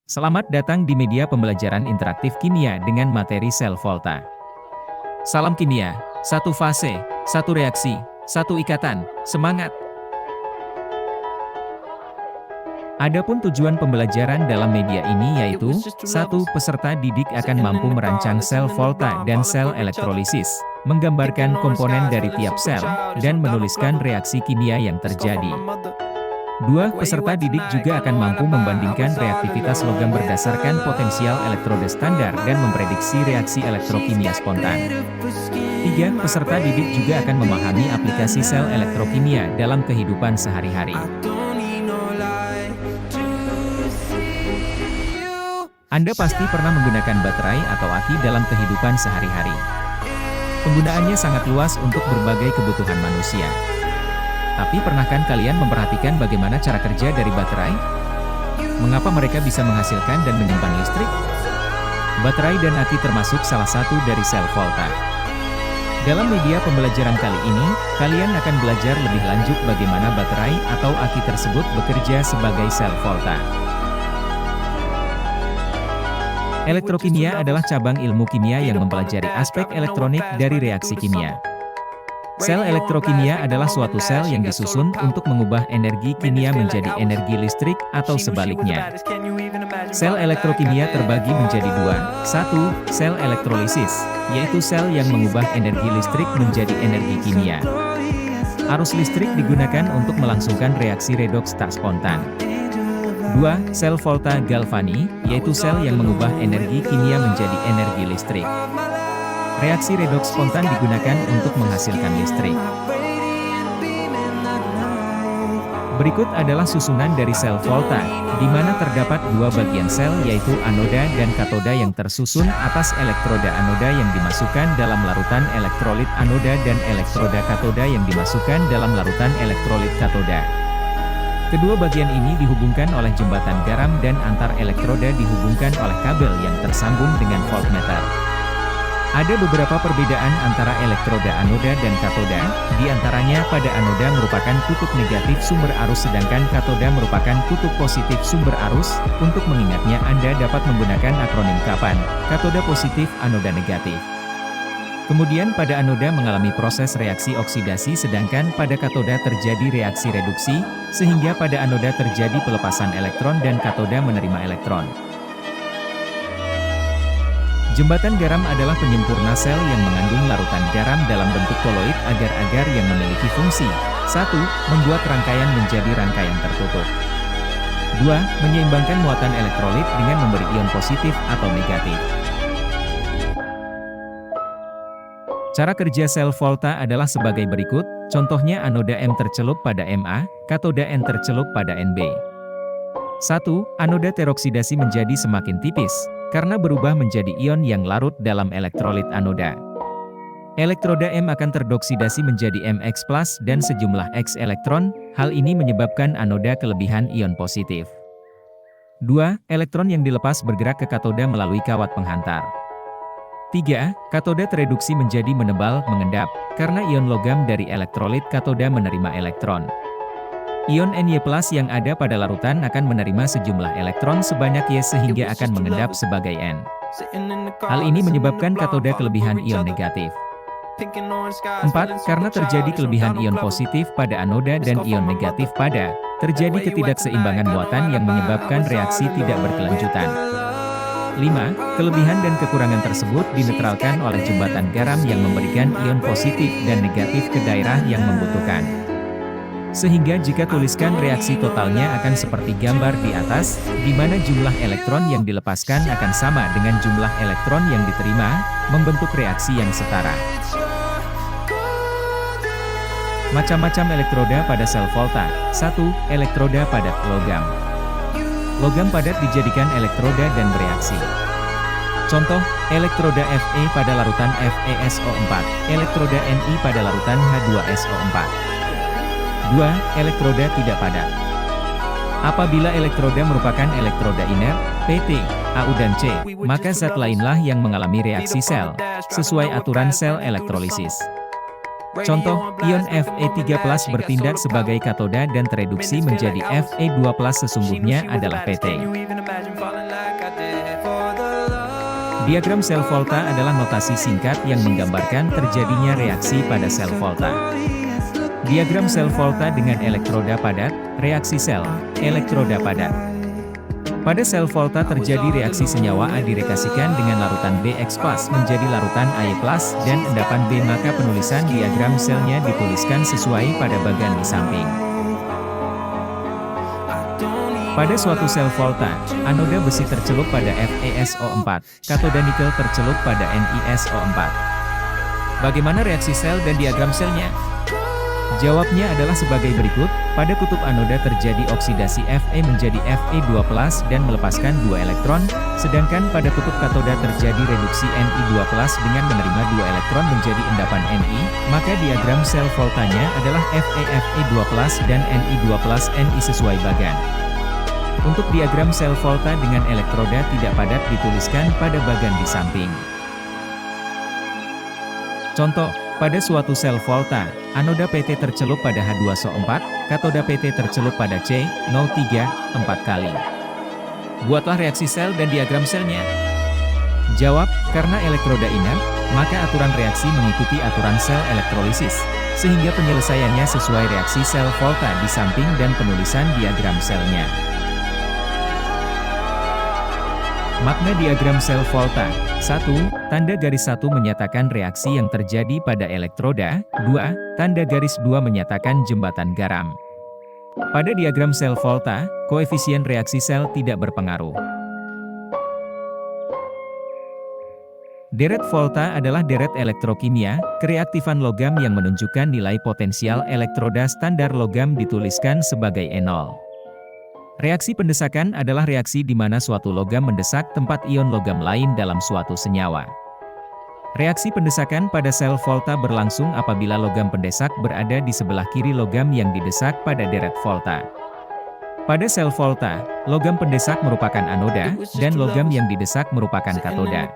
Selamat datang di media pembelajaran interaktif kimia dengan materi sel volta. Salam kimia, satu fase, satu reaksi, satu ikatan, semangat! Adapun tujuan pembelajaran dalam media ini yaitu, 1. Peserta didik akan mampu merancang sel volta dan sel elektrolisis, menggambarkan komponen dari tiap sel, dan menuliskan reaksi kimia yang terjadi. 2. Peserta didik juga akan mampu membandingkan reaktivitas logam berdasarkan potensial elektroda standar dan memprediksi reaksi elektrokimia spontan. 3. Peserta didik juga akan memahami aplikasi sel elektrokimia dalam kehidupan sehari-hari. Anda pasti pernah menggunakan baterai atau aki dalam kehidupan sehari-hari. Penggunaannya sangat luas untuk berbagai kebutuhan manusia. Tapi pernahkah kalian memperhatikan bagaimana cara kerja dari baterai? Mengapa mereka bisa menghasilkan dan menyimpan listrik? Baterai dan aki termasuk salah satu dari sel volta. Dalam media pembelajaran kali ini, kalian akan belajar lebih lanjut bagaimana baterai atau aki tersebut bekerja sebagai sel volta. Elektrokimia adalah cabang ilmu kimia yang mempelajari aspek elektronik dari reaksi kimia. Sel elektrokimia adalah suatu sel yang disusun untuk mengubah energi kimia menjadi energi listrik atau sebaliknya. Sel elektrokimia terbagi menjadi dua. 1. Sel elektrolisis, yaitu sel yang mengubah energi listrik menjadi energi kimia. Arus listrik digunakan untuk melangsungkan reaksi redoks tak spontan. 2. Sel volta galvani, yaitu sel yang mengubah energi kimia menjadi energi listrik. Reaksi redoks spontan digunakan untuk menghasilkan listrik. Berikut adalah susunan dari sel volta, di mana terdapat dua bagian sel yaitu anoda dan katoda yang tersusun atas elektroda anoda yang dimasukkan dalam larutan elektrolit anoda dan elektroda katoda yang dimasukkan dalam larutan elektrolit katoda. Kedua bagian ini dihubungkan oleh jembatan garam dan antar elektroda dihubungkan oleh kabel yang tersambung dengan voltmeter. Ada beberapa perbedaan antara elektroda anoda dan katoda, di antaranya pada anoda merupakan kutub negatif sumber arus sedangkan katoda merupakan kutub positif sumber arus. Untuk mengingatnya Anda dapat menggunakan akronim KAPAN, katoda positif, anoda negatif. Kemudian pada anoda mengalami proses reaksi oksidasi sedangkan pada katoda terjadi reaksi reduksi, sehingga pada anoda terjadi pelepasan elektron dan katoda menerima elektron. Jembatan garam adalah penyempurna sel yang mengandung larutan garam dalam bentuk koloid agar-agar yang memiliki fungsi 1. Membuat rangkaian menjadi rangkaian tertutup. 2. Menyeimbangkan muatan elektrolit dengan memberi ion positif atau negatif. Cara kerja sel volta adalah sebagai berikut, contohnya anoda M tercelup pada Ma, katoda N tercelup pada Nb. 1. Anoda teroksidasi menjadi semakin tipis, karena berubah menjadi ion yang larut dalam elektrolit anoda. Elektroda M akan terdoksidasi menjadi Mx+ dan sejumlah X elektron, hal ini menyebabkan anoda kelebihan ion positif. 2. Elektron yang dilepas bergerak ke katoda melalui kawat penghantar. 3. Katoda tereduksi menjadi menebal, mengendap, karena ion logam dari elektrolit katoda menerima elektron. Ion Ny+ yang ada pada larutan akan menerima sejumlah elektron sebanyak Y sehingga akan mengendap sebagai N. Hal ini menyebabkan katoda kelebihan ion negatif. 4. Karena terjadi kelebihan ion positif pada anoda dan ion negatif pada, terjadi ketidakseimbangan muatan yang menyebabkan reaksi tidak berkelanjutan. 5. Kelebihan dan kekurangan tersebut dinetralkan oleh jembatan garam yang memberikan ion positif dan negatif ke daerah yang membutuhkan. Sehingga jika tuliskan reaksi totalnya akan seperti gambar di atas, di mana jumlah elektron yang dilepaskan akan sama dengan jumlah elektron yang diterima, membentuk reaksi yang setara. Macam-macam elektroda pada sel volta. 1. Elektroda padat logam. Logam padat dijadikan elektroda dan bereaksi. Contoh, elektroda Fe pada larutan FeSO4, elektroda Ni pada larutan H2SO4. 2. Elektroda tidak padat. Apabila elektroda merupakan elektroda inert, Pt, Au dan C, maka zat lainlah yang mengalami reaksi sel, sesuai aturan sel elektrolisis. Contoh, ion Fe3+ bertindak sebagai katoda dan tereduksi menjadi Fe2+. Sesungguhnya adalah PT. Diagram sel volta adalah notasi singkat yang menggambarkan terjadinya reaksi pada sel volta. Diagram sel volta dengan elektroda padat, reaksi sel, elektroda padat. Pada sel volta terjadi reaksi senyawa A direkasikan dengan larutan BX+ menjadi larutan Ay+ dan endapan B, maka penulisan diagram selnya dituliskan sesuai pada bagan di samping. Pada suatu sel volta, anoda besi tercelup pada FeSO4, katoda nikel tercelup pada NiSO4. Bagaimana reaksi sel dan diagram selnya? Jawabnya adalah sebagai berikut. Pada kutub anoda terjadi oksidasi Fe menjadi Fe2+ dan melepaskan 2 elektron, sedangkan pada kutub katoda terjadi reduksi Ni2+ dengan menerima 2 elektron menjadi endapan Ni, maka diagram sel voltanya adalah Fe2+ dan Ni2+ Ni sesuai bagan. Untuk diagram sel volta dengan elektroda tidak padat dituliskan pada bagan di samping. Contoh, pada suatu sel volta, anoda PT tercelup pada H2SO4, katoda PT tercelup pada C03, 4 kali. Buatlah reaksi sel dan diagram selnya. Jawab, karena elektroda inert, maka aturan reaksi mengikuti aturan sel elektrolisis, sehingga penyelesaiannya sesuai reaksi sel volta di samping dan penulisan diagram selnya. Makna diagram sel volta. 1. Tanda garis 1 menyatakan reaksi yang terjadi pada elektroda. 2. Tanda garis 2 menyatakan jembatan garam. Pada diagram sel volta, koefisien reaksi sel tidak berpengaruh. Deret volta adalah deret elektrokimia, kereaktifan logam yang menunjukkan nilai potensial elektroda standar logam dituliskan sebagai E0. Reaksi pendesakan adalah reaksi di mana suatu logam mendesak tempat ion logam lain dalam suatu senyawa. Reaksi pendesakan pada sel volta berlangsung apabila logam pendesak berada di sebelah kiri logam yang didesak pada deret volta. Pada sel volta, logam pendesak merupakan anoda, dan logam yang didesak merupakan katoda.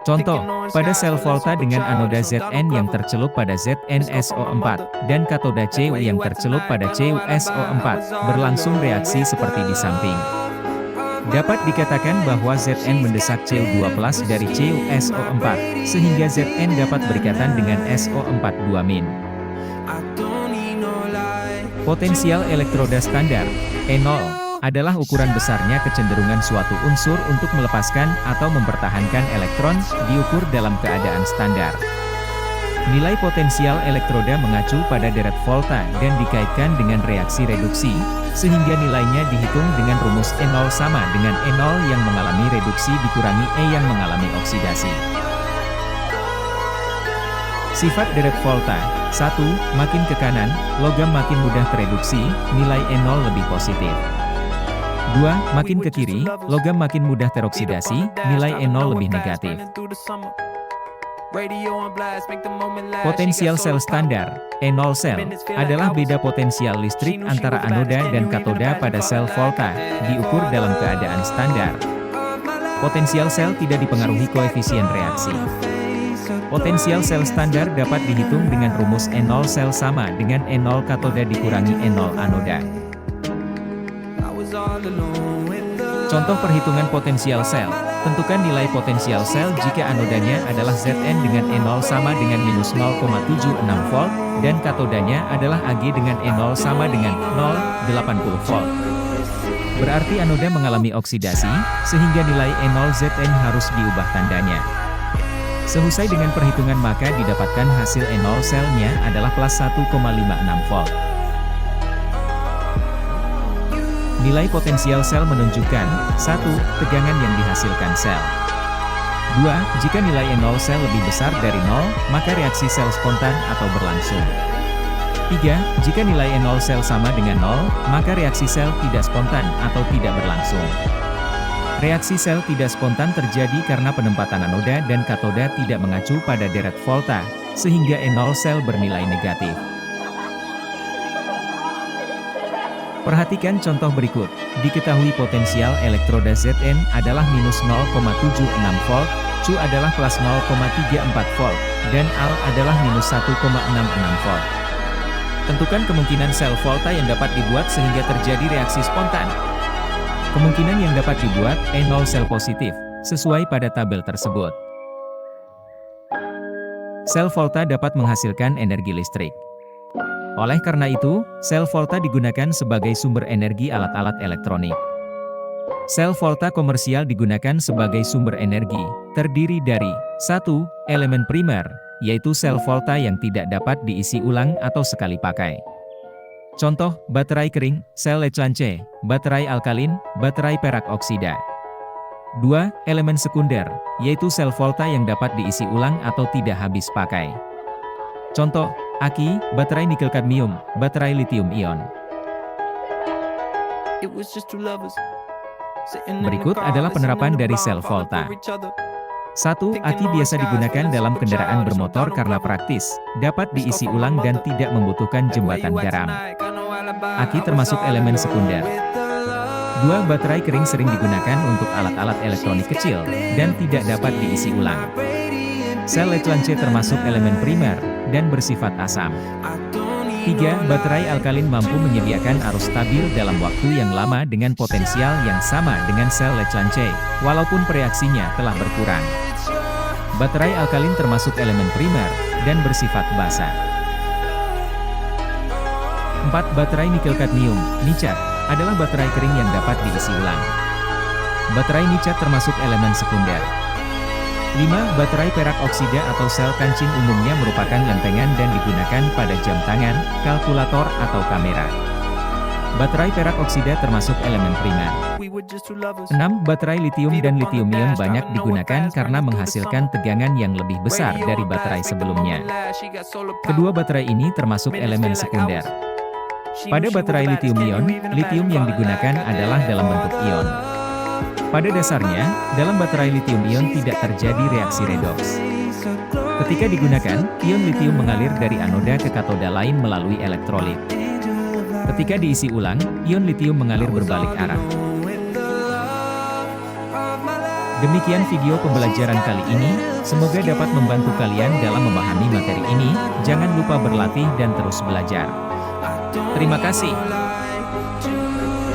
Contoh, pada sel volta dengan anoda Zn yang tercelup pada ZnSO4, dan katoda Cu yang tercelup pada CuSO4, berlangsung reaksi seperti di samping. Dapat dikatakan bahwa Zn mendesak Cu2+ dari CuSO4, sehingga Zn dapat berikatan dengan SO4 2-. Potensial elektroda standar, E0, adalah ukuran besarnya kecenderungan suatu unsur untuk melepaskan atau mempertahankan elektron, diukur dalam keadaan standar. Nilai potensial elektroda mengacu pada deret volta dan dikaitkan dengan reaksi reduksi, sehingga nilainya dihitung dengan rumus E0 sama dengan E0 yang mengalami reduksi dikurangi E yang mengalami oksidasi. Sifat deret volta. 1. Makin ke kanan, logam makin mudah tereduksi, nilai E0 lebih positif. 2. Makin ke kiri, logam makin mudah teroksidasi, nilai E0 lebih negatif. Potensial sel standar, E0 sel, adalah beda potensial listrik antara anoda dan katoda pada sel volta, diukur dalam keadaan standar. Potensial sel tidak dipengaruhi koefisien reaksi. Potensial sel standar dapat dihitung dengan rumus E0 sel sama dengan E0 katoda dikurangi E0 anoda. Contoh perhitungan potensial sel. Tentukan nilai potensial sel jika anodanya adalah Zn dengan E0 sama dengan minus 0,76 volt, dan katodanya adalah Ag dengan E0 sama dengan 0,80 volt. Berarti anoda mengalami oksidasi, sehingga nilai E0 Zn harus diubah tandanya. Seusai dengan perhitungan maka didapatkan hasil E0 selnya adalah plus 1,56 volt. Nilai potensial sel menunjukkan 1. Tegangan yang dihasilkan sel. 2. Jika nilai E0 sel lebih besar dari 0, maka reaksi sel spontan atau berlangsung. 3. Jika nilai E0 sel sama dengan 0, maka reaksi sel tidak spontan atau tidak berlangsung. Reaksi sel tidak spontan terjadi karena penempatan anoda dan katoda tidak mengacu pada deret volta, sehingga E0 sel bernilai negatif. Perhatikan contoh berikut. Diketahui potensial elektroda Zn adalah minus 0,76 volt, Cu adalah plus 0,34 volt, dan Al adalah minus 1,66 volt. Tentukan kemungkinan sel volta yang dapat dibuat sehingga terjadi reaksi spontan. Kemungkinan yang dapat dibuat, E0 sel positif, sesuai pada tabel tersebut. Sel volta dapat menghasilkan energi listrik. Oleh karena itu, sel volta digunakan sebagai sumber energi alat-alat elektronik. Sel volta komersial digunakan sebagai sumber energi, terdiri dari 1. Elemen primer, yaitu sel volta yang tidak dapat diisi ulang atau sekali pakai. Contoh, baterai kering, sel Leclanché, baterai alkalin, baterai perak oksida. 2. Elemen sekunder, yaitu sel volta yang dapat diisi ulang atau tidak habis pakai. Contoh, aki, baterai nikel kadmium, baterai litium ion. Berikut adalah penerapan dari sel volta. 1. Aki biasa digunakan dalam kendaraan bermotor karena praktis, dapat diisi ulang dan tidak membutuhkan jembatan garam. Aki termasuk elemen sekunder. 2. Baterai kering sering digunakan untuk alat-alat elektronik kecil, dan tidak dapat diisi ulang. Sel Leclanché termasuk elemen primer, dan bersifat asam. 3. Baterai alkalin mampu menyediakan arus stabil dalam waktu yang lama dengan potensial yang sama dengan sel Leclanché, walaupun reaksinya telah berkurang. Baterai alkalin termasuk elemen primer, dan bersifat basa. 4. Baterai nikel kadmium, nicat, adalah baterai kering yang dapat diisi ulang. Baterai nicat termasuk elemen sekunder. 5. Baterai perak oksida atau sel kancing umumnya merupakan lempengan dan digunakan pada jam tangan, kalkulator, atau kamera. Baterai perak oksida termasuk elemen primer. 6. Baterai litium dan litium ion banyak digunakan karena menghasilkan tegangan yang lebih besar dari baterai sebelumnya. Kedua baterai ini termasuk elemen sekunder. Pada baterai litium ion, litium yang digunakan adalah dalam bentuk ion. Pada dasarnya, dalam baterai litium-ion tidak terjadi reaksi redoks. Ketika digunakan, ion litium mengalir dari anoda ke katoda lain melalui elektrolit. Ketika diisi ulang, ion litium mengalir berbalik arah. Demikian video pembelajaran kali ini, semoga dapat membantu kalian dalam memahami materi ini. Jangan lupa berlatih dan terus belajar. Terima kasih.